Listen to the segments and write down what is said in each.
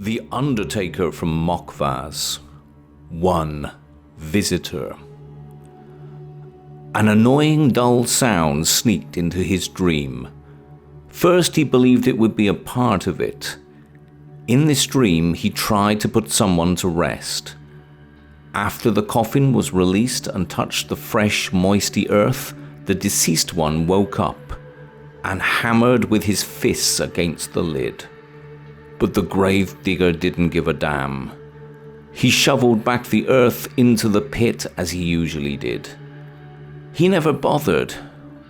The Undertaker from Mokvas. 1. Visitor. An annoying, dull sound sneaked into his dream. First he believed it would be a part of it. In this dream, he tried to put someone to rest. After the coffin was released and touched the fresh, moisty earth, the deceased one woke up and hammered with his fists against the lid. But the grave digger didn't give a damn. He shoveled back the earth into the pit as he usually did. He never bothered.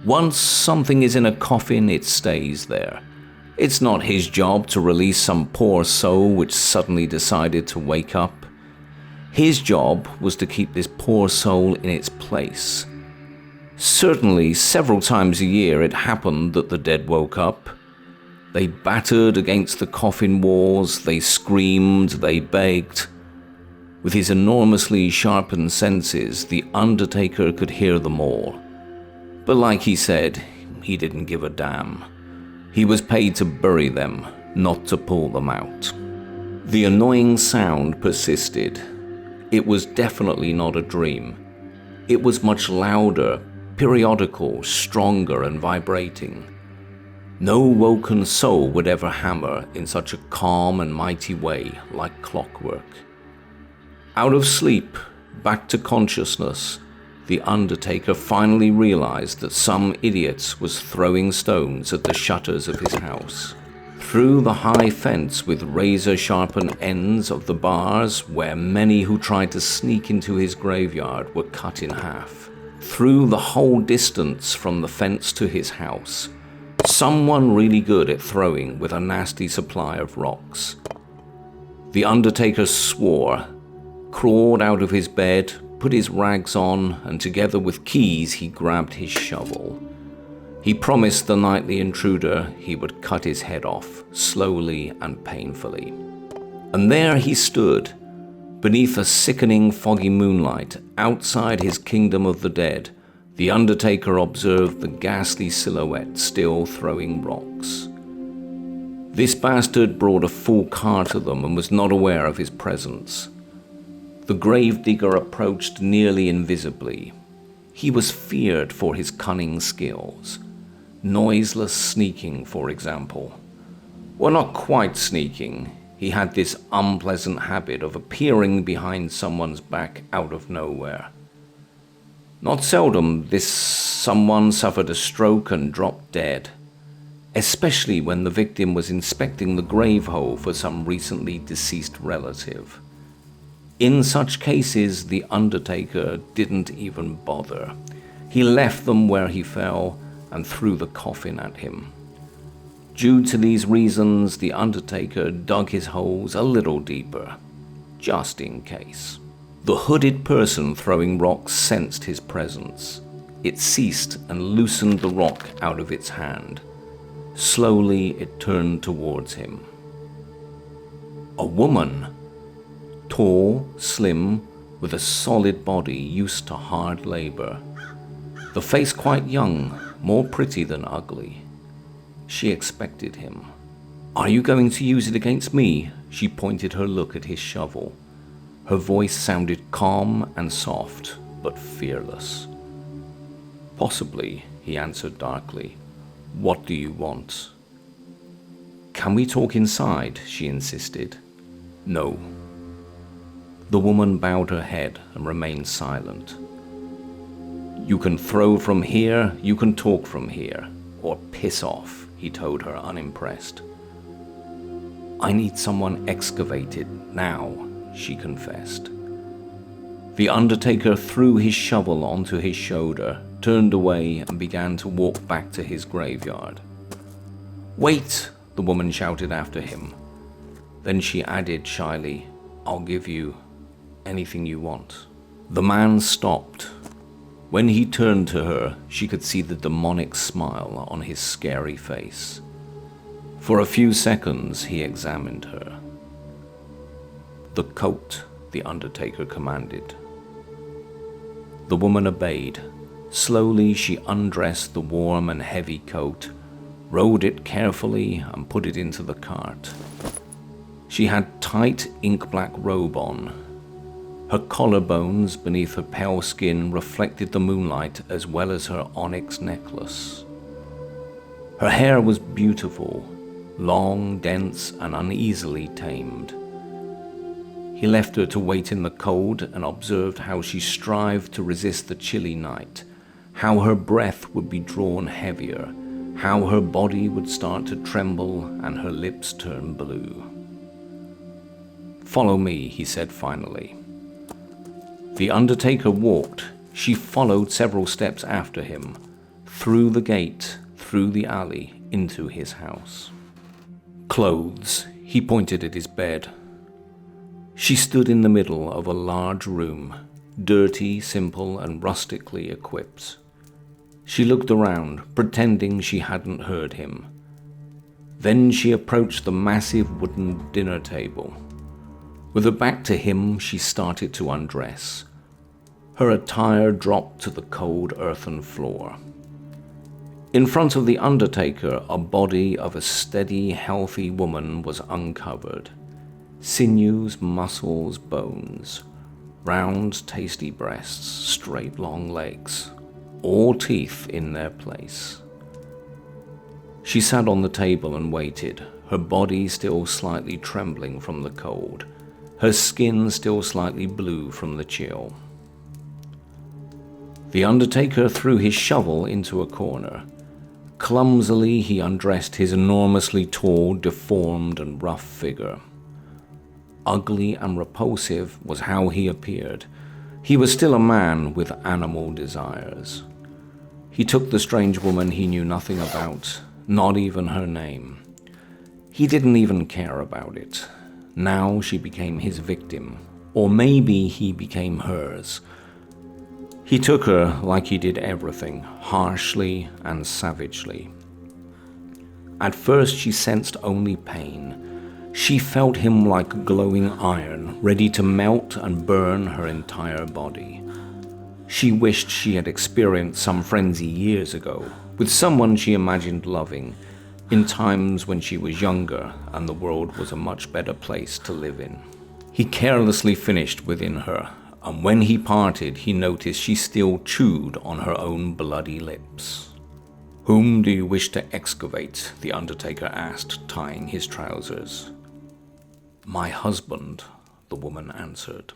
Once something is in a coffin, it stays there. It's not his job to release some poor soul which suddenly decided to wake up. His job was to keep this poor soul in its place. Certainly, several times a year it happened that the dead woke up. They battered against the coffin walls, they screamed, they begged. With his enormously sharpened senses, the Undertaker could hear them all. But like he said, he didn't give a damn. He was paid to bury them, not to pull them out. The annoying sound persisted. It was definitely not a dream. It was much louder, periodical, stronger and vibrating. No woken soul would ever hammer in such a calm and mighty way like clockwork. Out of sleep, back to consciousness, the Undertaker finally realized that some idiot was throwing stones at the shutters of his house. Through the high fence with razor-sharpened ends of the bars where many who tried to sneak into his graveyard were cut in half. Through the whole distance from the fence to his house. Someone really good at throwing with a nasty supply of rocks. The Undertaker swore, crawled out of his bed, put his rags on, and together with keys he grabbed his shovel. He promised the nightly intruder he would cut his head off, slowly and painfully. And there he stood, beneath a sickening foggy moonlight, outside his kingdom of the dead. The Undertaker observed the ghastly silhouette still throwing rocks. This bastard brought a full car to them and was not aware of his presence. The gravedigger approached nearly invisibly. He was feared for his cunning skills. Noiseless sneaking, for example. Well, not quite sneaking. He had this unpleasant habit of appearing behind someone's back out of nowhere. Not seldom, this someone suffered a stroke and dropped dead, especially when the victim was inspecting the grave hole for some recently deceased relative. In such cases, the Undertaker didn't even bother. He left them where he fell and threw the coffin at him. Due to these reasons, the Undertaker dug his holes a little deeper, just in case. The hooded person throwing rocks sensed his presence. It ceased and loosened the rock out of its hand. Slowly it turned towards him. A woman. Tall, slim, with a solid body used to hard labor. The face quite young, more pretty than ugly. She expected him. "Are you going to use it against me?" She pointed her look at his shovel. Her voice sounded calm and soft, but fearless. "Possibly," he answered darkly. "What do you want?" "Can we talk inside?" she insisted. "No." The woman bowed her head and remained silent. "You can throw from here, you can talk from here, or piss off," he told her, unimpressed. "I need someone excavated now," she confessed. The Undertaker threw his shovel onto his shoulder, turned away, and began to walk back to his graveyard. "Wait!" the woman shouted after him. Then she added shyly, "I'll give you anything you want." The man stopped. When he turned to her, she could see the demonic smile on his scary face. For a few seconds, he examined her. "The coat," the Undertaker commanded. The woman obeyed. Slowly, she undressed the warm and heavy coat, rolled it carefully, and put it into the cart. She had tight ink-black robe on. Her collarbones beneath her pale skin reflected the moonlight as well as her onyx necklace. Her hair was beautiful, long, dense, and uneasily tamed. He left her to wait in the cold and observed how she strived to resist the chilly night, how her breath would be drawn heavier, how her body would start to tremble and her lips turn blue. "Follow me," he said finally. The Undertaker walked. She followed several steps after him, through the gate, through the alley, into his house. Clothes. He pointed at his bed. She stood in the middle of a large room, dirty, simple, and rustically equipped. She looked around, pretending she hadn't heard him. Then she approached the massive wooden dinner table. With her back to him, she started to undress. Her attire dropped to the cold earthen floor. In front of the Undertaker, a body of a steady, healthy woman was uncovered. Sinews, muscles, bones, round, tasty breasts, straight, long legs, all teeth in their place. She sat on the table and waited, her body still slightly trembling from the cold, her skin still slightly blue from the chill. The Undertaker threw his shovel into a corner. Clumsily, he undressed his enormously tall, deformed, and rough figure. Ugly and repulsive was how he appeared. He was still a man with animal desires. He took the strange woman he knew nothing about, not even her name. He didn't even care about it. Now she became his victim, or maybe he became hers. He took her like he did everything, harshly and savagely. At first she sensed only pain. She felt him like glowing iron, ready to melt and burn her entire body. She wished she had experienced some frenzy years ago, with someone she imagined loving, in times when she was younger and the world was a much better place to live in. He carelessly finished within her, and when he parted, he noticed she still chewed on her own bloody lips. "Whom do you wish to excavate?" the Undertaker asked, tying his trousers. "My husband," the woman answered.